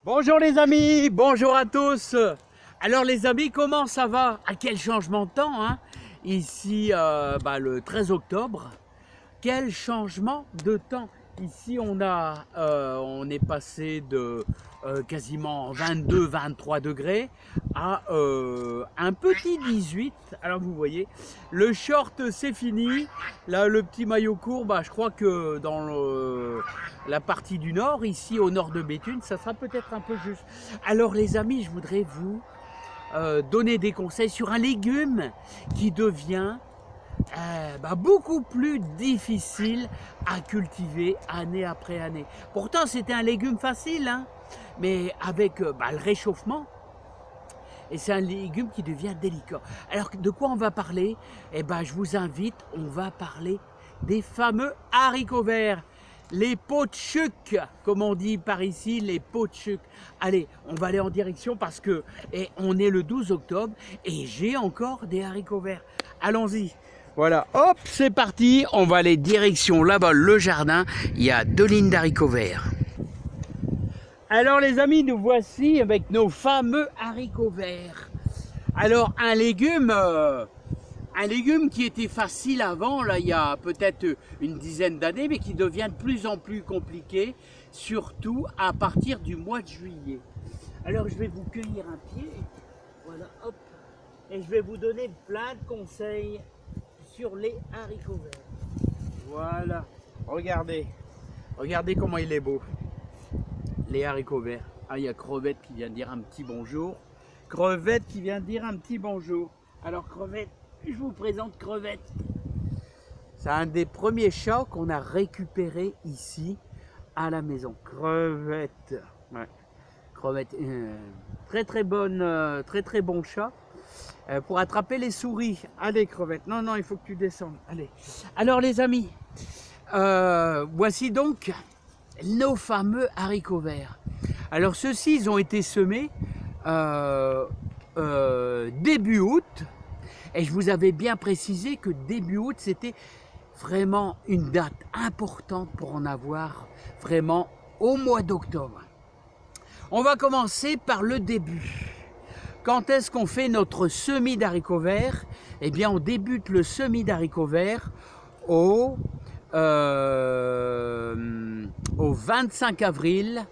Bonjour les amis, bonjour à tous. Alors les amis, comment ça va? À quel changement de temps hein? Ici, le 13 octobre. Quel changement de temps! Ici, on est passé de quasiment 22-23 degrés à un petit 18. Alors vous voyez, le short c'est fini. Là, le petit maillot court, je crois que dans la partie du nord, ici au nord de Béthune, ça sera peut-être un peu juste. Alors les amis, je voudrais vous donner des conseils sur un légume qui devient beaucoup plus difficile à cultiver année après année. Pourtant, c'était un légume facile, hein, mais avec le réchauffement, et c'est un légume qui devient délicat. Alors, de quoi on va parler? Je vous invite, on va parler des fameux haricots verts. Les pots de chuc, comme on dit par ici, les pots de chuc. Allez, on va aller en direction parce que on est le 12 octobre et j'ai encore des haricots verts. Allons-y. Voilà, hop, c'est parti. On va aller direction là-bas, le jardin. Il y a 2 lignes d'haricots verts. Alors les amis, nous voici avec nos fameux haricots verts. Alors un légume qui était facile avant, là, il y a peut-être une dizaine d'années, mais qui devient de plus en plus compliqué, surtout à partir du mois de juillet. Alors je vais vous cueillir un pied, voilà, hop, et je vais vous donner plein de conseils sur les haricots verts. Voilà, regardez comment il est beau, les haricots verts. Ah, il y a Crevette qui vient dire un petit bonjour. Crevette qui vient dire un petit bonjour. Alors Crevette, je vous présente Crevette. C'est un des premiers chats qu'on a récupéré ici à la maison. Crevette, ouais. Crevette, très bon chat. Pour attraper les souris. Allez Crevette, non, il faut que tu descendes. Allez. Alors les amis, voici donc nos fameux haricots verts. Alors ceux-ci, ils ont été semés début août. Et je vous avais bien précisé que début août, c'était vraiment une date importante pour en avoir vraiment au mois d'octobre. On va commencer par le début. Quand est-ce qu'on fait notre semis d'haricots verts? Eh bien, on débute le semis d'haricots verts au 25 avril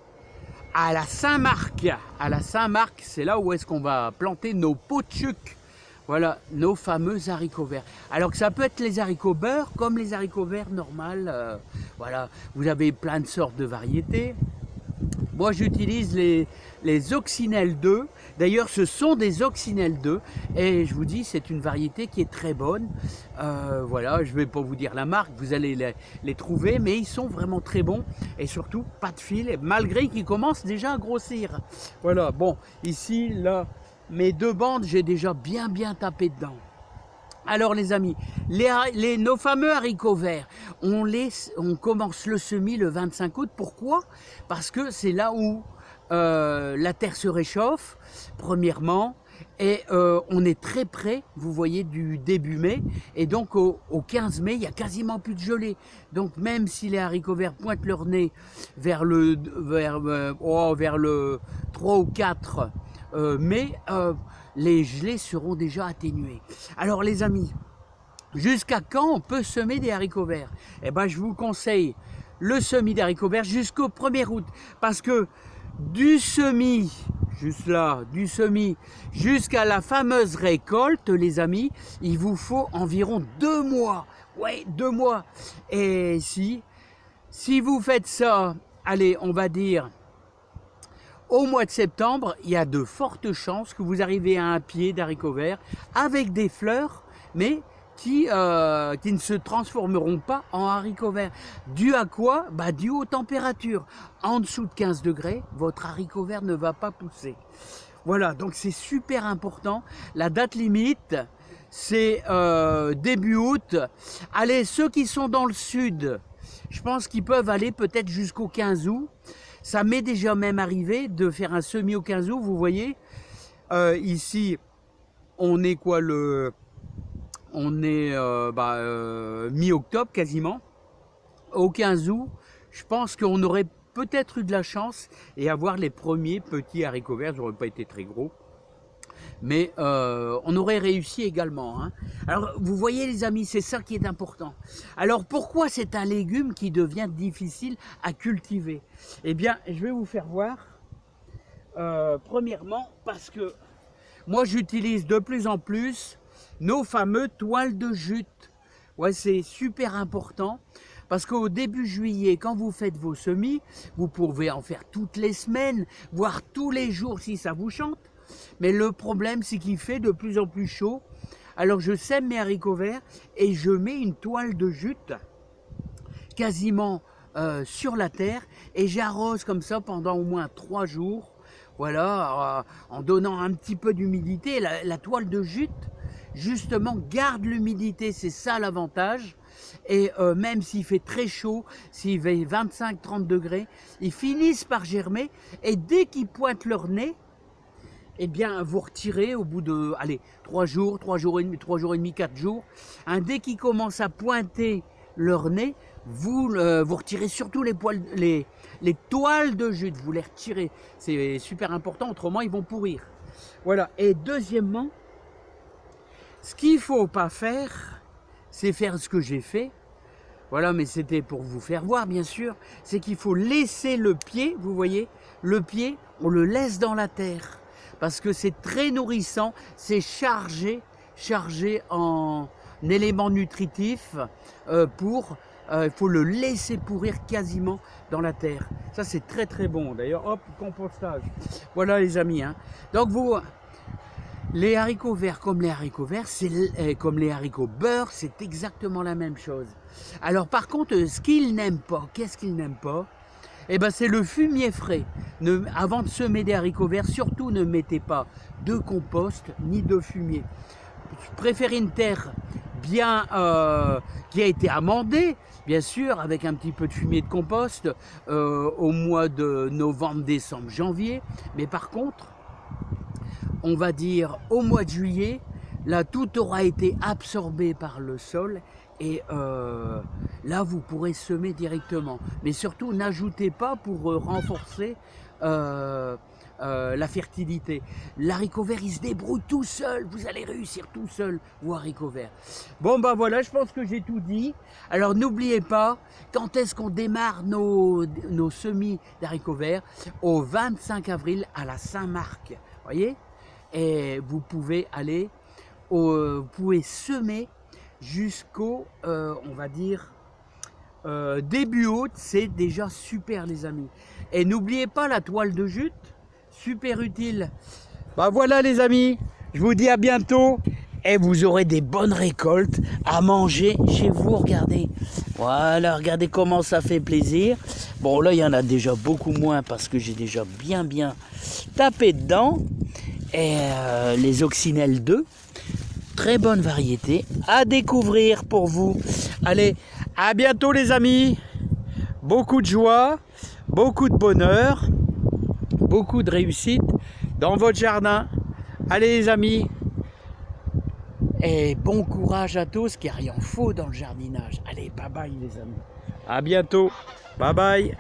à la Saint-Marc. À la Saint-Marc, c'est là où est-ce qu'on va planter nos pots de chuc. Voilà, nos fameux haricots verts. Alors que ça peut être les haricots beurre comme les haricots verts normales. Voilà, vous avez plein de sortes de variétés. Moi, j'utilise les Occinelles 2. D'ailleurs, ce sont des Occinelles 2. Et je vous dis, c'est une variété qui est très bonne. Voilà, je ne vais pas vous dire la marque, vous allez les trouver. Mais ils sont vraiment très bons. Et surtout, pas de fil, malgré qu'ils commencent déjà à grossir. Voilà, bon, ici, là, mes 2 bandes, j'ai déjà bien tapé dedans. Alors les amis, nos fameux haricots verts, on commence le semis le 25 août. Pourquoi? Parce que c'est là où la terre se réchauffe, premièrement, et on est très près, vous voyez, du début mai. Et donc au 15 mai, il n'y a quasiment plus de gelée. Donc même si les haricots verts pointent leur nez vers le 3 ou 4 mai, les gelées seront déjà atténuées. Alors les amis, jusqu'à quand on peut semer des haricots verts? Je vous conseille le semis d'haricots verts jusqu'au 1er août. Parce que du semis, juste là, du semis jusqu'à la fameuse récolte, les amis, il vous faut environ 2 mois. Ouais, 2 mois. Et si vous faites ça, allez, on va dire au mois de septembre, il y a de fortes chances que vous arrivez à un pied d'haricots verts avec des fleurs, mais qui ne se transformeront pas en haricots verts. Dû à quoi? Dû aux températures. En dessous de 15 degrés, votre haricot vert ne va pas pousser. Voilà, donc c'est super important. La date limite, c'est début août. Allez, ceux qui sont dans le sud, je pense qu'ils peuvent aller peut-être jusqu'au 15 août. Ça m'est déjà même arrivé de faire un semis au 15 août, vous voyez. Ici, on est quoi on est mi-octobre quasiment. Au 15 août, je pense qu'on aurait peut-être eu de la chance et avoir les premiers petits haricots verts. Ils n'auraient pas été très gros. Mais on aurait réussi également. Hein. Alors, vous voyez les amis, c'est ça qui est important. Alors, pourquoi c'est un légume qui devient difficile à cultiver? Eh bien, je vais vous faire voir. Premièrement, parce que moi, j'utilise de plus en plus nos fameux toiles de jute. Ouais, c'est super important. Parce qu'au début juillet, quand vous faites vos semis, vous pouvez en faire toutes les semaines, voire tous les jours si ça vous chante. Mais le problème, c'est qu'il fait de plus en plus chaud. Alors je sème mes haricots verts et je mets une toile de jute quasiment sur la terre et j'arrose comme ça pendant au moins 3 jours. Voilà, en donnant un petit peu d'humidité. La toile de jute, justement, garde l'humidité, c'est ça l'avantage. Et même s'il fait très chaud, s'il fait 25-30 degrés, ils finissent par germer et dès qu'ils pointent leur nez, eh bien, vous retirez au bout de, allez, 3 jours, 3 jours et demi, 4 jours. Hein, dès qu'ils commencent à pointer leur nez, vous retirez surtout les toiles de jute, vous les retirez. C'est super important, autrement ils vont pourrir. Voilà, et deuxièmement, ce qu'il ne faut pas faire, c'est faire ce que j'ai fait. Voilà, mais c'était pour vous faire voir, bien sûr. C'est qu'il faut laisser le pied, vous voyez, le pied, on le laisse dans la terre. Parce que c'est très nourrissant, c'est chargé en éléments nutritifs il faut le laisser pourrir quasiment dans la terre. Ça c'est très très bon. D'ailleurs, hop, compostage. Voilà les amis. Hein. Donc les haricots verts comme les haricots verts, comme les haricots beurre, c'est exactement la même chose. Alors par contre, ce qu'ils n'aiment pas, qu'est-ce qu'ils n'aiment pas? Eh ben, c'est le fumier frais. Avant de semer des haricots verts, surtout ne mettez pas de compost ni de fumier. Préférez une terre bien qui a été amendée, bien sûr, avec un petit peu de fumier de compost au mois de novembre, décembre, janvier. Mais par contre, on va dire au mois de juillet, là tout aura été absorbé par le sol et là vous pourrez semer directement. Mais surtout n'ajoutez pas pour renforcer la fertilité. L'haricot vert il se débrouille tout seul, vous allez réussir tout seul vos haricots verts. Bon ben voilà, je pense que j'ai tout dit. Alors n'oubliez pas, quand est-ce qu'on démarre nos semis d'haricots verts? Au 25 avril à la Saint-Marc, voyez. Et vous pouvez aller, vous pouvez semer jusqu'au, on va dire, début août, c'est déjà super les amis. Et n'oubliez pas la toile de jute, super utile. Bah voilà les amis, je vous dis à bientôt et vous aurez des bonnes récoltes à manger chez vous, regardez. Voilà, regardez comment ça fait plaisir. Bon là il y en a déjà beaucoup moins parce que j'ai déjà bien tapé dedans. Et les Oxynelles 2, très bonne variété à découvrir pour vous. Allez, à bientôt les amis. Beaucoup de joie, beaucoup de bonheur, beaucoup de réussite dans votre jardin. Allez les amis, et bon courage à tous, car il en faut dans le jardinage. Allez, bye bye les amis. À bientôt. Bye bye.